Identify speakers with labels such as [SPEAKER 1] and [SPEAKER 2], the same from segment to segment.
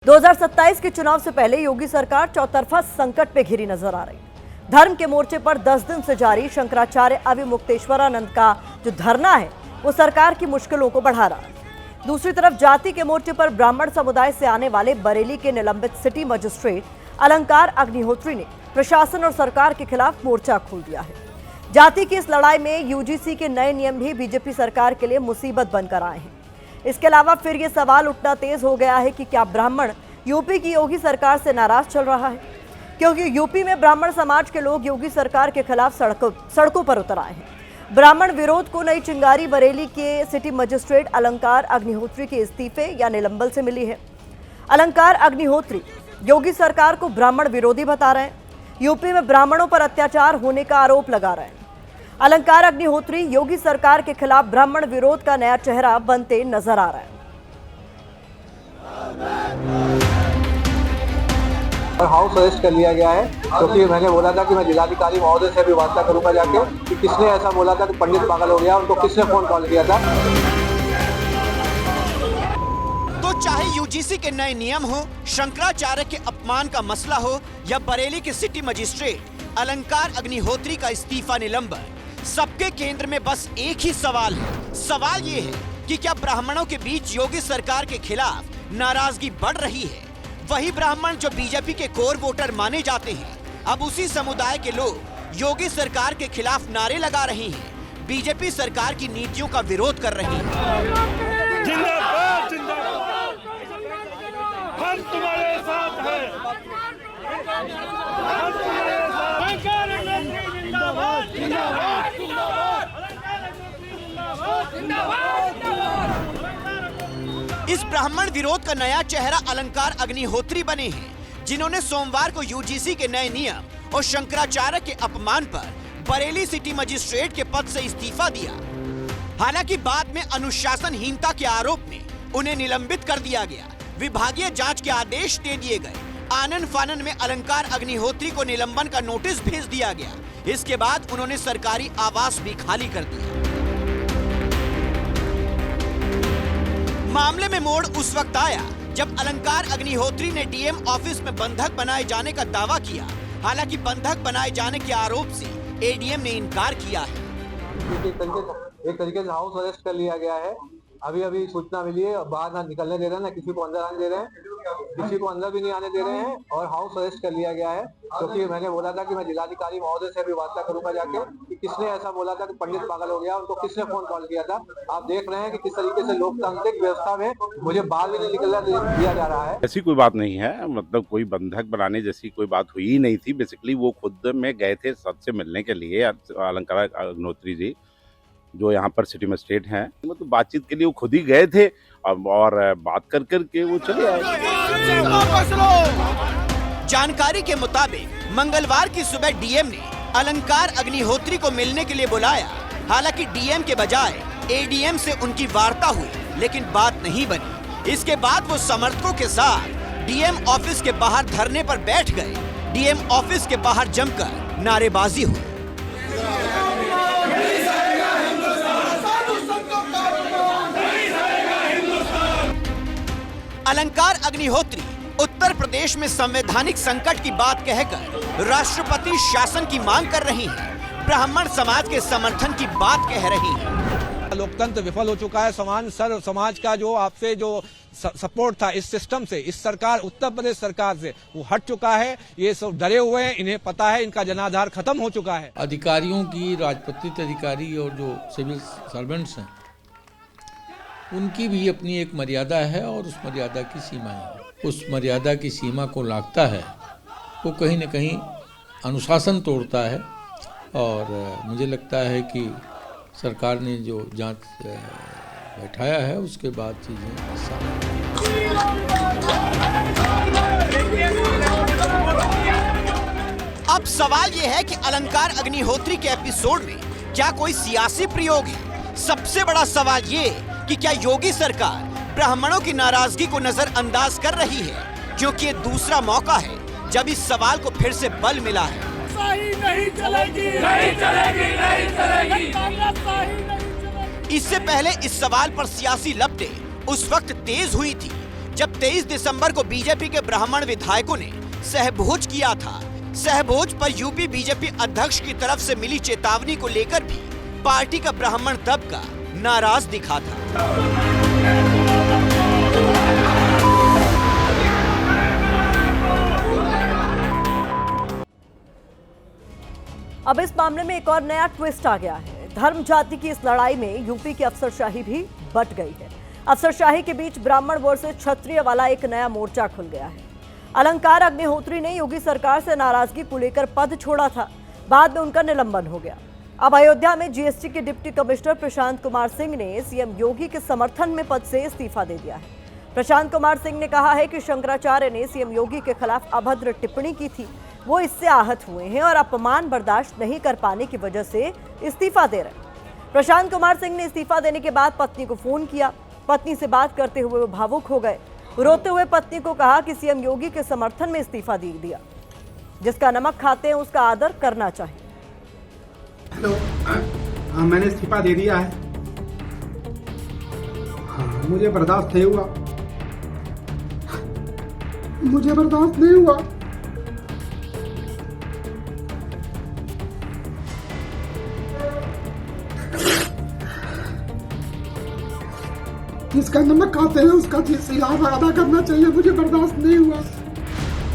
[SPEAKER 1] 2027 के चुनाव से पहले योगी सरकार चौतरफा संकट पे घिरी नजर आ रही है। धर्म के मोर्चे पर 10 दिन से जारी शंकराचार्य अविमुक्तेश्वरानंद का जो धरना है वो सरकार की मुश्किलों को बढ़ा रहा है। दूसरी तरफ जाति के मोर्चे पर ब्राह्मण समुदाय से आने वाले बरेली के निलंबित सिटी मजिस्ट्रेट अलंकार अग्निहोत्री ने प्रशासन और सरकार के खिलाफ मोर्चा खोल दिया है। जाति की इस लड़ाई में यूजीसी के नए नियम भी बीजेपी सरकार के लिए मुसीबत बनकर आए हैं। इसके अलावा फिर ये सवाल उठना तेज हो गया है कि क्या ब्राह्मण यूपी की योगी सरकार से नाराज चल रहा है, क्योंकि यूपी में ब्राह्मण समाज के लोग योगी सरकार के खिलाफ सड़कों पर उतर आए हैं। ब्राह्मण विरोध को नई चिंगारी बरेली के सिटी मजिस्ट्रेट अलंकार अग्निहोत्री के इस्तीफे या निलंबन से मिली है। अलंकार अग्निहोत्री योगी सरकार को ब्राह्मण विरोधी बता रहे हैं, यूपी में ब्राह्मणों पर अत्याचार होने का आरोप लगा रहे हैं। अलंकार अग्निहोत्री योगी सरकार के खिलाफ ब्राह्मण विरोध का नया चेहरा बनते नजर आ रहा है।
[SPEAKER 2] हाउस अरेस्ट कर लिया गया है क्योंकि मैंने बोला था कि मैं जिलाधिकारी महोदय से भी वार्ता करूंगा जाके कि किसने ऐसा बोला था कि पंडित पागल हो गया, उनको किसने फोन कॉल किया था।
[SPEAKER 3] तो चाहे यूजीसी के नए नियम हो, शंकराचार्य के अपमान का मसला हो या बरेली के सिटी मजिस्ट्रेट अलंकार अग्निहोत्री का इस्तीफा निलंबन, सबके केंद्र में बस एक ही सवाल है। सवाल ये है कि क्या ब्राह्मणों के बीच योगी सरकार के खिलाफ नाराजगी बढ़ रही है। वही ब्राह्मण जो बीजेपी के कोर वोटर माने जाते हैं, अब उसी समुदाय के लोग योगी सरकार के खिलाफ नारे लगा रहे हैं, बीजेपी सरकार की नीतियों का विरोध कर रहे हैं।
[SPEAKER 4] जिंदाबाद जिंदाबाद, हम तुम्हारे साथ हैं।
[SPEAKER 3] इस ब्राह्मण विरोध का नया चेहरा अलंकार अग्निहोत्री बने हैं, जिन्होंने सोमवार को यूजीसी के नए नियम और शंकराचार्य के अपमान पर बरेली सिटी मजिस्ट्रेट के पद से इस्तीफा दिया। हालांकि बाद में अनुशासनहीनता के आरोप में उन्हें निलंबित कर दिया गया। विभागीय जांच के आदेश दे दिए गए। आनन फानन में अलंकार अग्निहोत्री को निलंबन का नोटिस भेज दिया गया। इसके बाद उन्होंने सरकारी आवास भी खाली कर दिया। मामले में मोड़ उस वक्त आया जब अलंकार अग्निहोत्री ने डीएम ऑफिस में बंधक बनाए जाने का दावा किया। हालांकि बंधक बनाए जाने के आरोप से एडीएम ने इनकार किया है।
[SPEAKER 2] एक तरीके से हाउस अरेस्ट कर लिया गया है। अभी सूचना मिली है, बाहर ना निकलने दे रहे हैं, ना किसी को अंदर आने दे रहे हैं, किसी को अंदर भी नहीं आने दे रहे हैं और हाउस अरेस्ट कर लिया गया है क्योंकि मैंने बोला था कि मैं जिलाधिकारी महोदय से भी वार्ता करूंगा जाके कि किसने ऐसा बोला था कि पंडित पागल हो गया, उनको किसने फोन कॉल किया था। आप देख रहे हैं कि किस तरीके से लोकतांत्रिक व्यवस्था में मुझे बाहर भी नहीं निकलने दिया जा रहा है।
[SPEAKER 5] ऐसी कोई बात नहीं है, मतलब कोई बंधक बनाने जैसी कोई बात हुई ही नहीं थी। बेसिकली वो खुद में गए थे सबसे मिलने के लिए, अलंकार अग्निहोत्री जी जो यहाँ पर सिटी मजिस्ट्रेट हैं, मतलब बातचीत के लिए वो खुद ही गए थे और बात कर के वो चले आए।
[SPEAKER 3] जानकारी के मुताबिक मंगलवार की सुबह डीएम ने अलंकार अग्निहोत्री को मिलने के लिए बुलाया। हालांकि डीएम के बजाय एडीएम से उनकी वार्ता हुई, लेकिन बात नहीं बनी। इसके बाद वो समर्थकों के साथ डीएम ऑफिस के बाहर धरने पर बैठ गए। डीएम ऑफिस के बाहर जमकर नारेबाजी हुई। अलंकार अग्निहोत्री उत्तर प्रदेश में संवैधानिक संकट की बात कहकर राष्ट्रपति शासन की मांग कर रही हैं। ब्राह्मण समाज के समर्थन की बात कह रही हैं।
[SPEAKER 6] लोकतंत्र विफल हो चुका है। समाज का जो आपसे जो सपोर्ट था इस सिस्टम से, इस सरकार उत्तर प्रदेश सरकार से, वो हट चुका है। ये सब डरे हुए हैं, इन्हें पता है इनका जनाधार खत्म हो चुका है।
[SPEAKER 7] अधिकारियों की, राजपत्रित अधिकारी और जो सिविल सर्वेंट्स हैं, उनकी भी अपनी एक मर्यादा है और उस मर्यादा की सीमा है। उस मर्यादा की सीमा को लांघता है वो कहीं न कहीं अनुशासन तोड़ता है। और मुझे लगता है कि सरकार ने जो जांच बैठाया है उसके बाद चीज़ें
[SPEAKER 3] अब सवाल ये है कि अलंकार अग्निहोत्री के एपिसोड में क्या कोई सियासी प्रयोग है। सबसे बड़ा सवाल ये कि क्या योगी सरकार ब्राह्मणों की नाराजगी को नजरअंदाज कर रही है, क्योंकि ये दूसरा मौका है जब इस सवाल को फिर से बल मिला है।
[SPEAKER 4] नहीं चलेगी, नहीं चलेगी, नहीं चलेगी।
[SPEAKER 3] इससे पहले इस सवाल पर सियासी लपटें उस वक्त तेज हुई थी जब 23 दिसंबर को बीजेपी के ब्राह्मण विधायकों ने सहभोज किया था। सहभोज पर यूपी बीजेपी अध्यक्ष की तरफ से मिली चेतावनी को लेकर भी पार्टी का ब्राह्मण तबका नाराज दिखा था।
[SPEAKER 1] अब इस मामले में एक और नया ट्विस्ट आ गया है। धर्म जाति की इस लड़ाई में यूपी की अफसरशाही भी बट गई है। अफसरशाही के बीच ब्राह्मण वर्सेस क्षत्रिय वाला एक नया मोर्चा खुल गया है। अलंकार अग्निहोत्री ने योगी सरकार से नाराजगी को लेकर पद छोड़ा था, बाद में उनका निलंबन हो गया। अब अयोध्या में जीएसटी के डिप्टी कमिश्नर प्रशांत कुमार सिंह ने सीएम योगी के समर्थन में पद से इस्तीफा दे दिया है। प्रशांत कुमार सिंह ने कहा है कि शंकराचार्य ने सीएम योगी के खिलाफ अभद्र टिप्पणी की थी, वो इससे आहत हुए हैं और अपमान बर्दाश्त नहीं कर पाने की वजह से इस्तीफा दे रहे हैं। प्रशांत कुमार सिंह ने इस्तीफा देने के बाद पत्नी को फोन किया। पत्नी से बात करते हुए वो भावुक हो गए। रोते हुए पत्नी को कहा कि सीएम योगी के समर्थन में इस्तीफा दे दिया। जिसका नमक खाते हैं उसका आदर करना चाहिए।
[SPEAKER 8] हेलो, हाँ मैंने इस्तीफा दे दिया है। हाँ मुझे बर्दाश्त नहीं हुआ, मुझे बर्दाश्त नहीं हुआ। जिसका नमक खाते हैं उसका सिलावा अदा करना चाहिए, मुझे बर्दाश्त नहीं हुआ।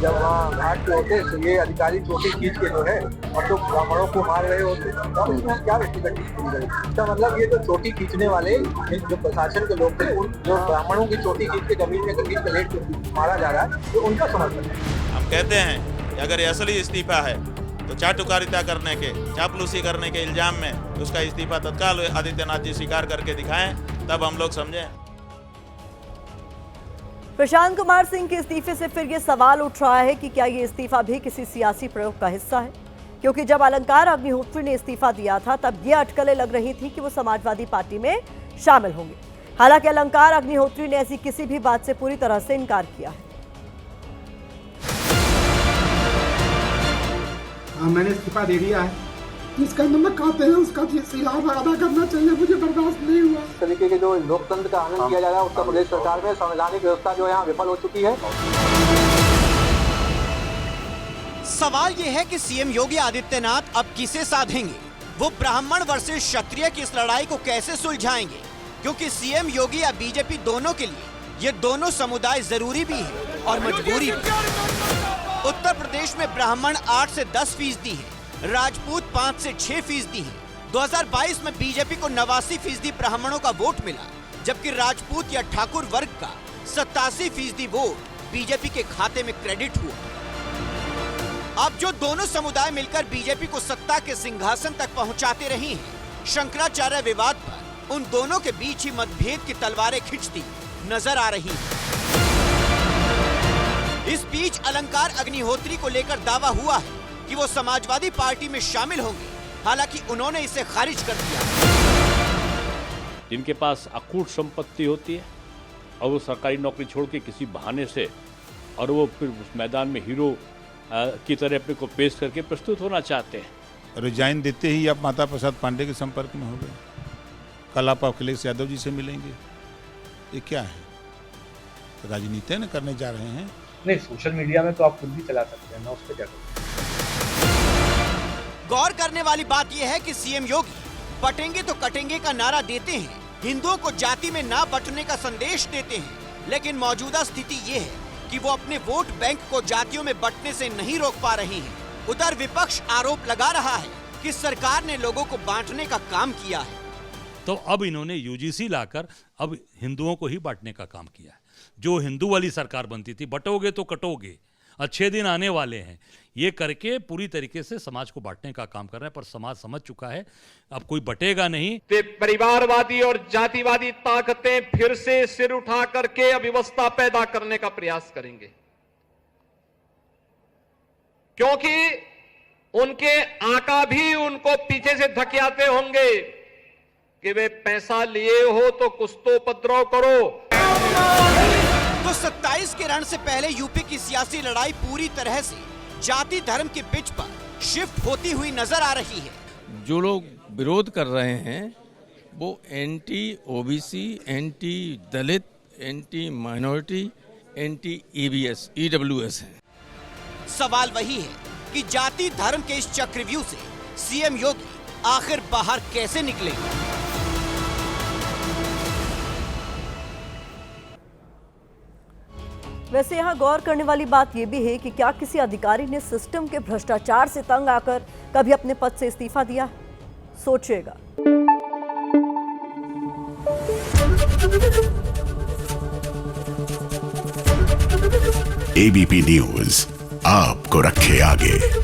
[SPEAKER 2] जब वहाँ घाट पे होते तो ये अधिकारी चोटी खींच के जो है और तो ब्राह्मणों को मार रहे होते तो इसमें क्या व्यक्तिगत टिप्पणी? इसका मतलब ये जो चोटी खींचने वाले जो प्रशासन के लोग थे, उन जो ब्राह्मणों की चोटी खींच के जमीन में खींच के लेट के मारा जा रहा है, तो उनका समर्थन है।
[SPEAKER 9] हम कहते हैं कि अगर ये असली इस्तीफा है तो चाटुकारिता करने के, चापलूसी करने के इल्जाम में उसका इस्तीफा तत्काल आदित्यनाथ जी स्वीकार करके दिखाएं, तब हम लोग समझें।
[SPEAKER 1] प्रशांत कुमार सिंह के इस्तीफे से फिर ये सवाल उठ रहा है कि क्या ये इस्तीफा भी किसी सियासी प्रयोग का हिस्सा है, क्योंकि जब अलंकार अग्निहोत्री ने इस्तीफा दिया था तब ये अटकलें लग रही थी कि वो समाजवादी पार्टी में शामिल होंगे। हालांकि अलंकार अग्निहोत्री ने ऐसी किसी भी बात से पूरी तरह से इनकार किया है।
[SPEAKER 8] हाँ मैंने इस्तीफा दे दिया है। जिसका नमक खाते हैं उसका सिलावा अदा करना चाहिए, मुझे बर्दाश्त नहीं हुआ।
[SPEAKER 2] इस तरीके के जो लोकतंत्र का आनंद किया जा रहा है उत्तर प्रदेश सरकार में, संवैधानिक व्यवस्था जो यहाँ विफल हो चुकी है।
[SPEAKER 3] सवाल ये है कि सीएम योगी आदित्यनाथ अब किसे साधेंगे? वो ब्राह्मण वर्सेस क्षत्रिय की इस लड़ाई को कैसे सुलझाएंगे? क्योंकि सीएम योगी या बीजेपी दोनों के लिए ये दोनों समुदाय जरूरी भी है और मजबूरी भी। उत्तर प्रदेश में ब्राह्मण 8 से 10% है, राजपूत 5 से 6% है। 2022 में बीजेपी को 89% ब्राह्मणों का वोट मिला, जबकि राजपूत या ठाकुर वर्ग का 87% वोट बीजेपी के खाते में क्रेडिट हुआ। अब जो दोनों समुदाय मिलकर बीजेपी को सत्ता के सिंहासन तक पहुंचाते रहे हैं, शंकराचार्य विवाद पर उन दोनों के बीच ही मतभेद की तलवारें खिंचती नजर आ रही हैं। इस बीच अलंकार अग्निहोत्री को लेकर दावा हुआ है कि वो समाजवादी पार्टी में शामिल होंगे, हालांकि उन्होंने इसे खारिज कर दिया।
[SPEAKER 10] जिनके पास अकूट संपत्ति होती है और वो सरकारी नौकरी छोड़ के किसी बहाने से और वो फिर उस मैदान में हीरो की तरह अपने को पेश करके प्रस्तुत होना चाहते हैं।
[SPEAKER 9] रिजाइन देते ही आप माता प्रसाद पांडे के संपर्क में हो गए। कल आप अखिलेश यादव जी से मिलेंगे। ये क्या है? राजनीति न करने जा रहे हैं?
[SPEAKER 11] नहीं, सोशल मीडिया में तो आप खुद भी चला सकते हैं ना, उस पर क्या करूं?
[SPEAKER 3] गौर करने वाली बात यह है कि सीएम योगी बटेंगे तो कटेंगे का नारा देते हैं, हिंदुओं को जाति में ना बंटने का संदेश देते हैं, लेकिन मौजूदा स्थिति ये है कि वो अपने वोट बैंक को जातियों में बंटने से नहीं रोक पा रहे हैं। उधर विपक्ष आरोप लगा रहा है कि सरकार ने लोगों को बांटने का काम किया है।
[SPEAKER 12] तो अब इन्होंने यूजीसी लाकर अब हिंदुओं को ही बांटने का काम किया है। जो हिंदू वाली सरकार बनती थी, बटोगे तो कटोगे, अच्छे दिन आने वाले हैं, ये करके पूरी तरीके से समाज को बांटने का काम कर रहे हैं। पर समाज समझ चुका है अब कोई बटेगा नहीं।
[SPEAKER 11] परिवारवादी और जातिवादी ताकतें फिर से सिर उठा करके अव्यवस्था पैदा करने का प्रयास करेंगे, क्योंकि उनके आका भी उनको पीछे से धकेलते होंगे कि वे पैसा लिए हो तो कुछ तो उपद्रव करो।
[SPEAKER 3] तो 27 के रण से पहले यूपी की सियासी लड़ाई पूरी तरह से जाति धर्म के पिच पर शिफ्ट होती हुई नजर आ रही है।
[SPEAKER 7] जो लोग विरोध कर रहे हैं वो anti OBC, anti Dalit, anti minority,
[SPEAKER 6] anti EBS EWS हैं।
[SPEAKER 3] सवाल वही है कि जाति धर्म के इस चक्रव्यूह से सीएम योगी आखिर बाहर कैसे निकलेंगे।
[SPEAKER 1] वैसे यहाँ गौर करने वाली बात यह भी है कि क्या किसी अधिकारी ने सिस्टम के भ्रष्टाचार से तंग आकर कभी अपने पद से इस्तीफा दिया? सोचिएगा।
[SPEAKER 13] ABP न्यूज आपको रखे आगे।